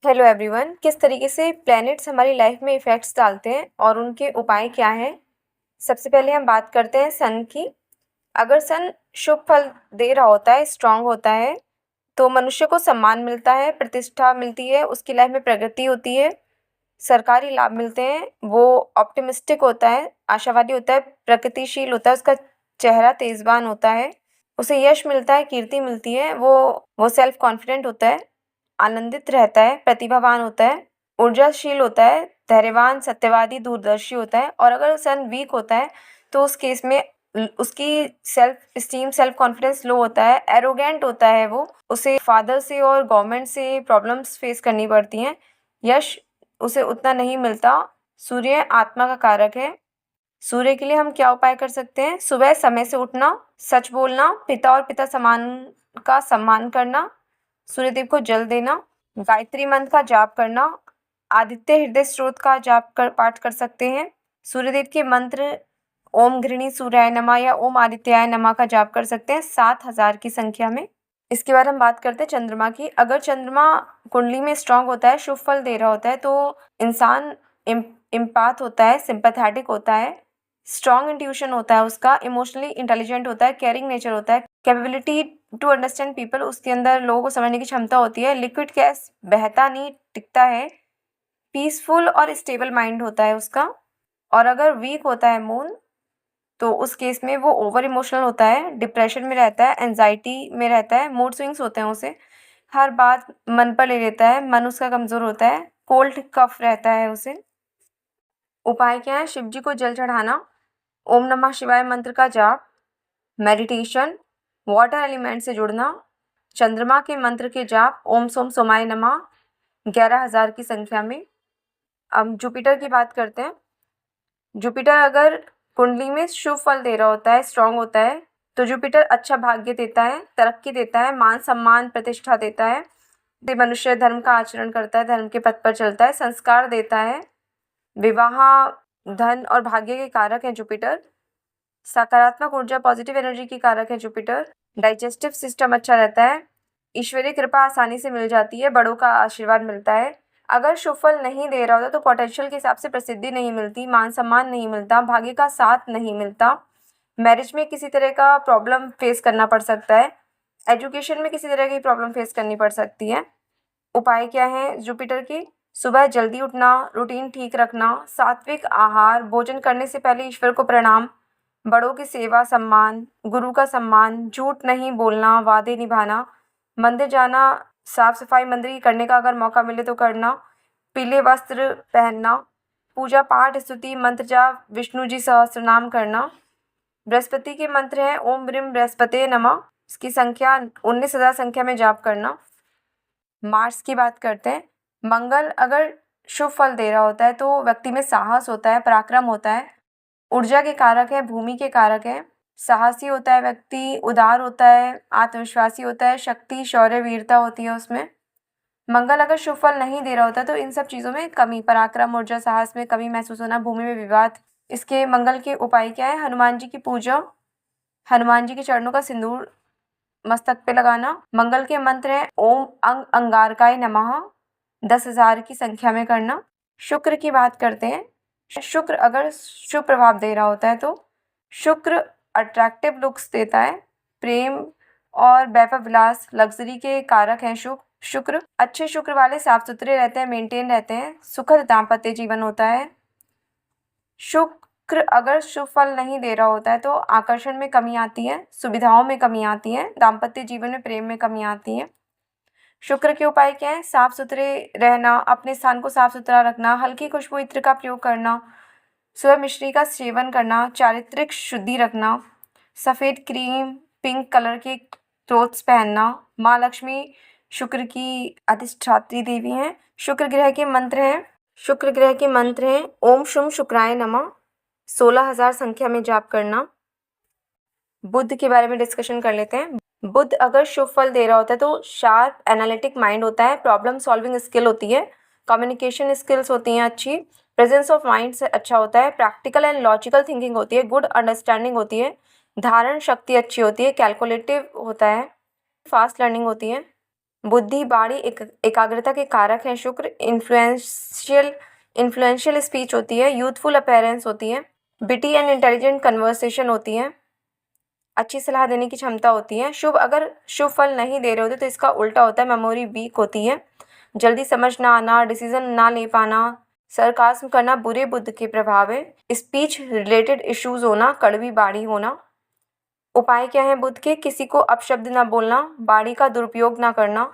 Hello everyone. किस तरीके से प्लैनेट्स हमारी लाइफ में इफ़ेक्ट्स डालते हैं और उनके उपाय क्या हैं। सबसे पहले हम बात करते हैं सन की। अगर सन शुभ फल दे रहा होता है, स्ट्रांग होता है, तो मनुष्य को सम्मान मिलता है, प्रतिष्ठा मिलती है, उसकी लाइफ में प्रगति होती है, सरकारी लाभ मिलते हैं, वो ऑप्टिमिस्टिक होता है, आशावादी होता है, प्रगतिशील होता है, उसका चेहरा तेज़बान होता है, उसे यश मिलता है, कीर्ति मिलती है, वो सेल्फ कॉन्फिडेंट होता है, आनंदित रहता है, प्रतिभावान होता है, ऊर्जाशील होता है, धैर्यवान, सत्यवादी, दूरदर्शी होता है। और अगर सन वीक होता है तो उस केस में उसकी self esteem, self confidence low होता है, एरोगेंट होता है, वो उसे फादर से और गवर्नमेंट से प्रॉब्लम्स फेस करनी पड़ती हैं, यश उसे उतना नहीं मिलता। सूर्य आत्मा का कारक है। सूर्य के लिए हम क्या उपाय कर सकते हैं? सुबह समय से उठना, सच बोलना, पिता और पिता समान का सम्मान करना, सूर्यदेव को जल देना, गायत्री मंत्र का जाप करना, आदित्य हृदय स्त्रोत का पाठ कर सकते हैं। सूर्यदेव के मंत्र ओम घृणी सूर्याय नमः या ओम आदित्याय नमः का जाप कर सकते हैं 7,000 की संख्या में। इसके बाद हम बात करते हैं चंद्रमा की। अगर चंद्रमा कुंडली में स्ट्रांग होता है, शुभ फल दे रहा होता है, तो इंसान इम्पाथ होता है, सिंपैथेटिक होता है, स्ट्रॉन्ग इंट्यूशन होता है उसका, इमोशनली इंटेलिजेंट होता है, केयरिंग नेचर होता है, कैपेबिलिटी टू अंडरस्टैंड पीपल, उसके अंदर लोगों को समझने की क्षमता होती है, लिक्विड गैस बहता नहीं, टिकता है, पीसफुल और स्टेबल माइंड होता है उसका। और अगर वीक होता है मून, तो उस केस में वो ओवर इमोशनल होता है, डिप्रेशन में रहता है, एंजाइटी में रहता है, मूड स्विंग्स होते हैं उसे, हर बात मन पर ले लेता है, मन उसका कमज़ोर होता है, कोल्ड कफ रहता है उसे। उपाय क्या है? शिव जी को जल चढ़ाना, ओम नमः शिवाय मंत्र का जाप, मेडिटेशन, वाटर एलिमेंट से जुड़ना, चंद्रमा के मंत्र के जाप ओम सोम सोमाय नमः 11,000 की संख्या में। अब जुपिटर की बात करते हैं। जुपिटर अगर कुंडली में शुभ फल दे रहा होता है, स्ट्रांग होता है, तो जुपिटर अच्छा भाग्य देता है, तरक्की देता है, मान सम्मान प्रतिष्ठा देता है, मनुष्य धर्म का आचरण करता है, धर्म के पथ पर चलता है, संस्कार देता है, विवाह, धन और भाग्य के कारक है जुपिटर, सकारात्मक ऊर्जा, पॉजिटिव एनर्जी की कारक है जुपिटर, डाइजेस्टिव सिस्टम अच्छा रहता है, ईश्वरीय कृपा आसानी से मिल जाती है, बड़ों का आशीर्वाद मिलता है। अगर शुभ फल नहीं दे रहा होता तो पोटेंशियल के हिसाब से प्रसिद्धि नहीं मिलती, मान सम्मान नहीं मिलता, भाग्य का साथ नहीं मिलता, मैरिज में किसी तरह का प्रॉब्लम फेस करना पड़ सकता है, एजुकेशन में किसी तरह की प्रॉब्लम फेस करनी पड़ सकती है। उपाय क्या है जुपिटर की? सुबह जल्दी उठना, रूटीन ठीक रखना, सात्विक आहार, भोजन करने से पहले ईश्वर को प्रणाम, बड़ों की सेवा सम्मान, गुरु का सम्मान, झूठ नहीं बोलना, वादे निभाना, मंदिर जाना, साफ सफाई मंदिर की करने का अगर मौका मिले तो करना, पीले वस्त्र पहनना, पूजा पाठ, स्तुति, मंत्र जाप, विष्णु जी सहस्त्रनाम करना। बृहस्पति के मंत्र हैं ओम ब्रीम बृहस्पते नमः, इसकी संख्या 19,000 संख्या में जाप करना। मार्स की बात करते हैं। मंगल अगर शुभ फल दे रहा होता है तो व्यक्ति में साहस होता है, पराक्रम होता है, ऊर्जा के कारक है, भूमि के कारक है, साहसी होता है व्यक्ति, उदार होता है, आत्मविश्वासी होता है, शक्ति, शौर्य, वीरता होती है उसमें। मंगल अगर शुभ फल नहीं दे रहा होता तो इन सब चीज़ों में कमी, पराक्रम, ऊर्जा, साहस में कमी महसूस होना, भूमि में विवाद। इसके मंगल के उपाय क्या है? हनुमान जी की पूजा, हनुमान जी के चरणों का सिंदूर मस्तक पे लगाना। मंगल के मंत्र हैं ओम अंग अंगारकाय नमः 10,000 की संख्या में करना। शुक्र की बात करते हैं। शुक्र अगर शुभ प्रभाव दे रहा होता है तो शुक्र अट्रैक्टिव लुक्स देता है, प्रेम और वैभव विलास, लग्जरी के कारक हैं शुक्र। अच्छे शुक्र वाले साफ सुथरे रहते हैं, मेंटेन रहते हैं, सुखद दाम्पत्य जीवन होता है। शुक्र अगर शुभ फल नहीं दे रहा होता है तो आकर्षण में कमी आती है, सुविधाओं में कमी आती है, दाम्पत्य जीवन में प्रेम में कमी आती है। शुक्र के उपाय क्या है? साफ सुथरे रहना, अपने स्थान को साफ सुथरा रखना, हल्की खुशबू इत्र का प्रयोग करना, सुबह मिश्री का सेवन करना, चारित्रिक शुद्धि रखना, सफ़ेद क्रीम, पिंक कलर के क्लोथ्स पहनना। माँ लक्ष्मी शुक्र की अधिष्ठात्री देवी हैं। शुक्र ग्रह के मंत्र हैं ओम शुम शुक्राय नमः 16,000 संख्या में जाप करना। बुध के बारे में डिस्कशन कर लेते हैं। बुध अगर शुभ फल दे रहा होता है तो शार्प एनालिटिक माइंड होता है, प्रॉब्लम सॉल्विंग स्किल होती है, कम्युनिकेशन स्किल्स होती हैं अच्छी, प्रेजेंस ऑफ माइंड से अच्छा होता है, प्रैक्टिकल एंड लॉजिकल थिंकिंग होती है, गुड अंडरस्टैंडिंग होती है, धारण शक्ति अच्छी होती है, कैलकुलेटिव होता है, फास्ट लर्निंग होती है। बुद्धि बाड़ी एकाग्रता के कारक हैं। शुक्र इन्फ्लुएंशियल स्पीच होती है, यूथफुल अपीयरेंस होती है, बिटी एंड इंटेलिजेंट कन्वर्सेशन होती है, अच्छी सलाह देने की क्षमता होती है। शुभ अगर शुभ फल नहीं दे रहे होते तो इसका उल्टा होता है, मेमोरी वीक होती है, जल्दी समझ ना आना, डिसीजन ना ले पाना, सरकास्म करना बुरे बुद्ध के प्रभाव है, स्पीच रिलेटेड इश्यूज होना, कड़वी बाड़ी होना। उपाय क्या है बुध के? किसी को अपशब्द ना बोलना, बाड़ी का दुरुपयोग ना करना,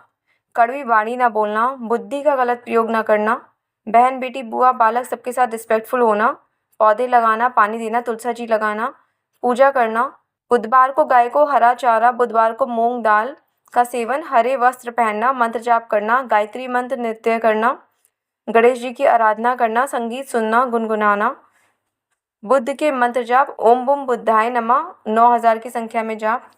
कड़वी बाड़ी ना बोलना, बुद्धि का गलत प्रयोग ना करना, बहन बेटी बुआ बालक सबके साथ रिस्पेक्टफुल होना, पौधे लगाना, पानी देना, तुलसी जी लगाना, पूजा करना, बुधवार को गाय को हरा चारा, बुधवार को मूंग दाल का सेवन, हरे वस्त्र पहनना, मंत्र जाप करना, गायत्री मंत्र नृत्य करना, गणेश जी की आराधना करना, संगीत सुनना, गुनगुनाना, बुद्ध के मंत्र जाप ओम बुम बुद्धाय नमः 9000 की संख्या में जाप।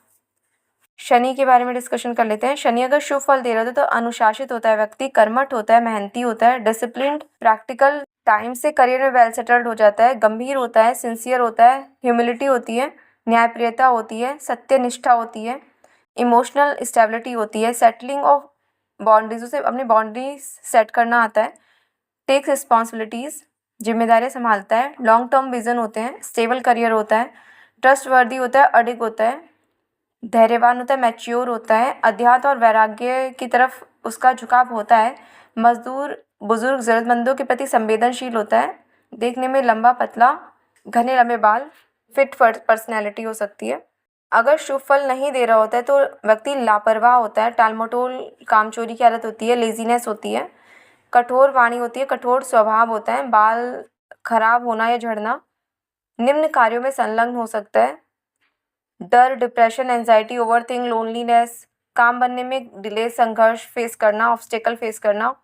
शनि के बारे में डिस्कशन कर लेते हैं। शनि अगर शुभ फल दे रहा है तो अनुशासित होता है व्यक्ति, कर्मठ होता है, मेहनती होता है, डिसिप्लिन्ड, प्रैक्टिकल, टाइम से करियर में वेल सेटल्ड हो जाता है, गंभीर होता है, सिंसियर होता है, ह्यूमिलिटी होती है, न्यायप्रियता होती है, सत्यनिष्ठा होती है, इमोशनल स्टेबिलिटी होती है, सेटलिंग ऑफ बाउंड्रीज, उसे अपनी बाउंड्रीज सेट करना आता है, टेक्स रिस्पॉन्सिबिलिटीज़, जिम्मेदारियाँ संभालता है, लॉन्ग टर्म विजन होते हैं, स्टेबल करियर होता है, ट्रस्ट वर्दी होता है, अडिग होता है, धैर्यवान होता है, मैच्योर होता है, अध्यात्म और वैराग्य की तरफ उसका झुकाव होता है, मजदूर बुजुर्ग ज़रूरतमंदों के प्रति संवेदनशील होता है, देखने में लंबा पतला, घने लंबे बाल, फिट पर्सनैलिटी हो सकती है। अगर शुभ फल नहीं दे रहा होता है तो व्यक्ति लापरवाह होता है, टालमटोल कामचोरी की आदत होती है, लेजीनेस होती है, कठोर वाणी होती है, कठोर स्वभाव होता है, बाल खराब होना या झड़ना, निम्न कार्यों में संलग्न हो सकता है, डर, डिप्रेशन, एंजाइटी, ओवरथिंक, लोनलीनेस, काम बनने में डिले, संघर्ष फेस करना, ऑब्स्टेकल फेस करना,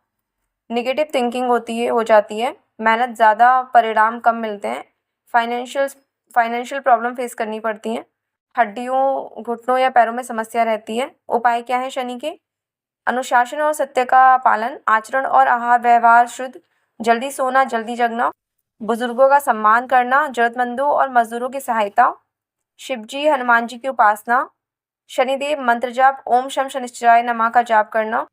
निगेटिव थिंकिंग हो जाती है, मेहनत ज़्यादा परिणाम कम मिलते हैं, फाइनेंशियल प्रॉब्लम फेस करनी पड़ती हैं, हड्डियों घुटनों या पैरों में समस्या रहती है। उपाय क्या है शनि के? अनुशासन और सत्य का पालन, आचरण और आहार व्यवहार शुद्ध, जल्दी सोना, जल्दी जगना, बुजुर्गों का सम्मान करना, जरूरतमंदों और मजदूरों की सहायता, शिवजी हनुमान जी की उपासना, शनिदेव मंत्र जाप ओम शम शनिश्चराय नमः का जाप करना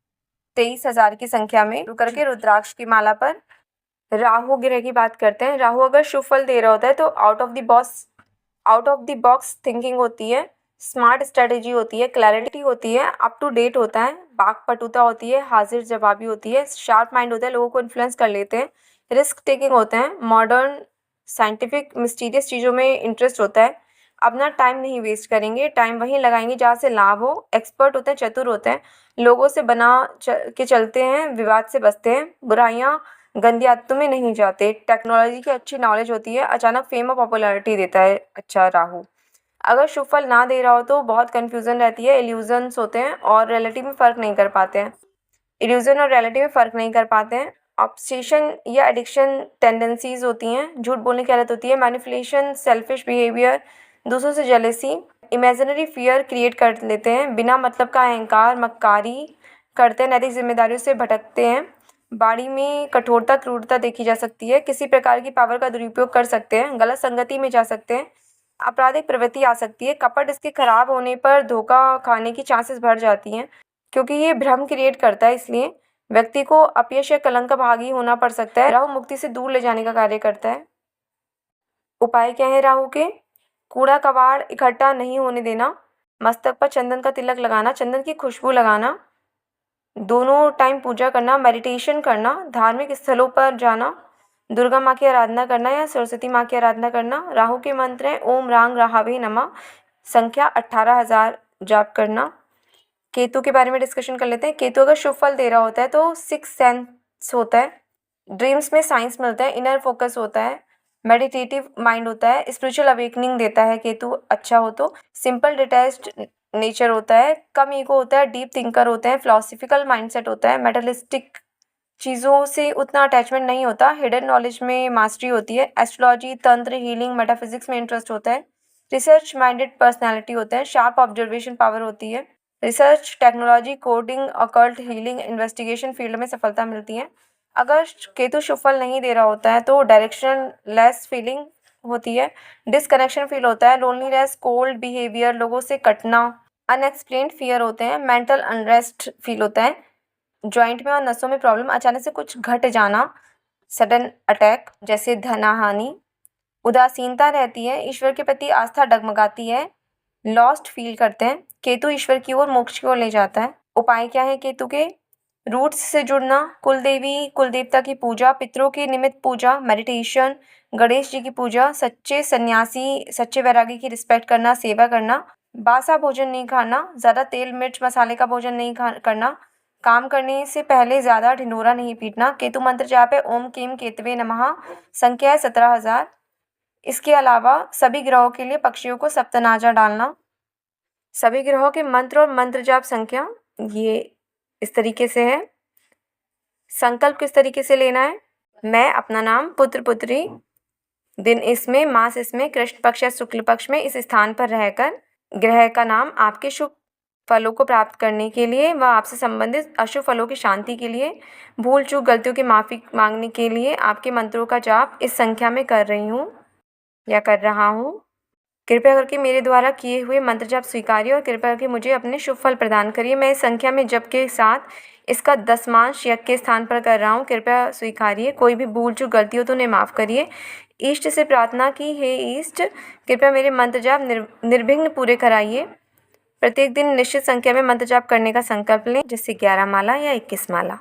23,000 की संख्या में करके रुद्राक्ष की माला पर। राहु ग्रह की बात करते हैं। राहु अगर शुभ फल दे रहा होता है तो out of the box thinking होती है, स्मार्ट स्ट्रेटेजी होती है, क्लैरिटी होती है, अप टू डेट होता है, वाक्पटुता होती है, हाजिर जवाबी होती है, शार्प माइंड होता है, लोगों को इन्फ्लुएंस कर लेते हैं, रिस्क टेकिंग होते हैं, मॉडर्न साइंटिफिक मिस्टीरियस चीज़ों में इंटरेस्ट होता है, अपना टाइम नहीं वेस्ट करेंगे, टाइम वहीं लगाएंगे जहाँ से लाभ हो, एक्सपर्ट होते हैं, चतुर होते हैं, लोगों से के चलते हैं, विवाद से बचते हैं, बुराइयाँ गंदी आदतों में नहीं जाते, टेक्नोलॉजी की अच्छी नॉलेज होती है, अचानक फेम और पॉपुलैरिटी देता है अच्छा राहु। अगर शुभ फल ना दे रहा हो तो बहुत कन्फ्यूज़न रहती है, इल्यूजन्स होते हैं और रियलिटी में फ़र्क नहीं कर पाते हैं, इल्यूजन और रियलिटी में फ़र्क नहीं कर पाते हैं, ऑब्सेशन या एडिक्शन टेंडेंसीज होती हैं, झूठ बोलने की आदत होती है, मैनिपुलेशन, सेल्फिश बिहेवियर, दूसरों से जेलेसी, इमेजिनरी फियर क्रिएट कर लेते हैं, बिना मतलब का अहंकार, मक्कारी करते हैं, नैतिक जिम्मेदारियों से भटकते हैं, बाड़ी में कठोरता क्रूरता देखी जा सकती है, किसी प्रकार की पावर का दुरुपयोग कर सकते हैं, गलत संगति में जा सकते हैं, आपराधिक प्रवृत्ति आ सकती है, कपट इसके खराब होने पर धोखा खाने की चांसेस बढ़ जाती हैं क्योंकि ये भ्रम क्रिएट करता है, इसलिए व्यक्ति को अपयश या कलंक का भागी होना पड़ सकता है। राहु मुक्ति से दूर ले जाने का कार्य करता है। उपाय क्या है राहु के? कूड़ा कबाड़ इकट्ठा नहीं होने देना, मस्तक पर चंदन का तिलक लगाना, चंदन की खुशबू लगाना, दोनों टाइम पूजा करना, मेडिटेशन करना, धार्मिक स्थलों पर जाना, दुर्गा माँ की आराधना करना या सरस्वती माँ की आराधना करना। राहु के मंत्र हैं ओम रांग राहावे नमः, संख्या 18,000 जाप करना। केतु के बारे में डिस्कशन कर लेते हैं। केतु अगर शुभ फल दे रहा होता है तो सिक्स सेंस होता है, ड्रीम्स में साइंस मिलता है, इनर फोकस होता है, मेडिटेटिव माइंड होता है, स्पिरिचुअल अवेकनिंग देता है केतु अच्छा हो तो, सिंपल डिटैच्ड नेचर होता है, कम ईगो होता है, डीप थिंकर होते हैं, फिलोसफिकल माइंडसेट होता है, मेटलिस्टिक चीज़ों से उतना अटैचमेंट नहीं होता, हिडन नॉलेज में मास्टरी होती है, एस्ट्रोलॉजी, तंत्र, हीलिंग, मेटाफिजिक्स में इंटरेस्ट होता है, रिसर्च माइंडेड पर्सनैलिटी होता है, शार्प ऑब्जर्वेशन पावर होती है, research, technology, coding, occult, healing, investigation field में सफलता मिलती है। अगर केतु शुभ फल नहीं दे रहा होता है तो डायरेक्शन लेस फीलिंग होती है, डिसकनेक्शन फील होता है, लोनलीनेस, कोल्ड बिहेवियर, लोगों से कटना, अनएक्सप्लेन्ड फियर होते हैं, मेंटल अनरेस्ट फील होता है, जॉइंट में और नसों में प्रॉब्लम, अचानक से कुछ घट जाना, सडन अटैक जैसे धनहानि, उदासीनता रहती है, ईश्वर के प्रति आस्था डगमगाती है, लॉस्ट फील करते हैं। केतु ईश्वर की ओर, मोक्ष की ओर ले जाता है। उपाय क्या है केतु के? रूट्स से जुड़ना, कुल देवी कुल देवता की पूजा, पितरों की निमित्त पूजा, मेडिटेशन, गणेश जी की पूजा, सच्चे सन्यासी सच्चे वैरागी की रिस्पेक्ट करना, सेवा करना, बासा भोजन नहीं खाना, ज़्यादा तेल मिर्च मसाले का भोजन नहीं करना, काम करने से पहले ज़्यादा ढिंढोरा नहीं पीटना। केतु मंत्र जाप है ओम केम केतवे नमः, संख्या है 17,000। इसके अलावा सभी ग्रहों के लिए पक्षियों को सप्तनाजा डालना। सभी ग्रहों के मंत्र और मंत्र जाप संख्या ये इस तरीके से है। संकल्प किस तरीके से लेना है? मैं अपना नाम पुत्र पुत्री, दिन इसमें, मास इसमें, कृष्ण पक्ष या शुक्ल पक्ष में इस स्थान पर रहकर, ग्रह का नाम आपके शुभ फलों को प्राप्त करने के लिए व आपसे संबंधित अशुभ फलों की शांति के लिए, भूल चूक गलतियों की माफ़ी मांगने के लिए आपके मंत्रों का जाप इस संख्या में कर रही हूँ या कर रहा हूँ। कृपया करके मेरे द्वारा किए हुए मंत्र जाप स्वीकारिए और कृपया करके मुझे अपने शुभ फल प्रदान करिए। मैं इस संख्या में जप के साथ इसका दशमांश यज्ञ के स्थान पर कर रहा हूँ, कृपया स्वीकारिए। कोई भी भूल चूक गलती हो तो उन्हें माफ़ करिए। ईष्ट से प्रार्थना की, हे ईष्ट कृपया मेरे मंत्र जाप निर्विघ्न पूरे कराइए। प्रत्येक दिन निश्चित संख्या में मंत्र जाप करने का संकल्प लें, जैसे 11 माला या 21 माला।